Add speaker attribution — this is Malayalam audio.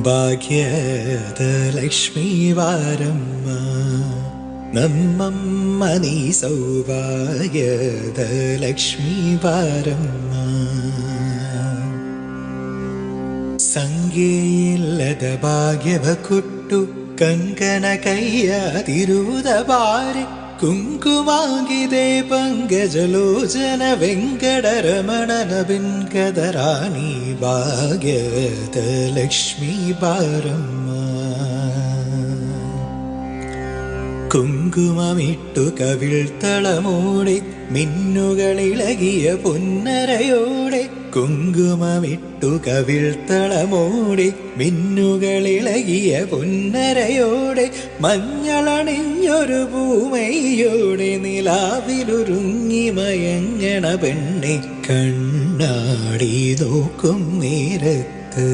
Speaker 1: ಭಾಗ್ಯದಲಕ್ಷ್ಮೀ ವಾರಮ್ಮ ನಮ್ಮಮ್ಮ ನೀ ಸೌಭಾಗ್ಯದಲಕ್ಷ್ಮೀ ವಾರಮ್ಮ. ಸಂಗೇಯಿಲ್ಲದ ಭಾಗ್ಯವ ಕೊಟ್ಟು ಕಂಕನ ಕೈಯ ತಿರುವುದ ಬಾರಿ ಕುಂಕುಮಾಗಿದೆ ಪಂಕಜಲೋಚನ ವೆಂಕಟರಮಣನ ಬಿಂಕದ ರಾಣಿ ಭಾಗ್ಯದ ಲಕ್ಷ್ಮೀ ಬಾರಮ್ಮ. കുങ്കുമമിട്ടു കവിൾത്തളമോടെ മിന്നുകളിളകിയ പൊന്നരയോടെ കുങ്കുമമിട്ടു കവിൾത്തളമോടെ മിന്നുകളിളകിയ പൊന്നരയോടെ മഞ്ഞളണിഞ്ഞൊരു പൂമയോടെ നിലാവിലുരുങ്ങി മയങ്ങണ പെണ്ണെ കണ്ണാടി നോക്കും നേരത്ത്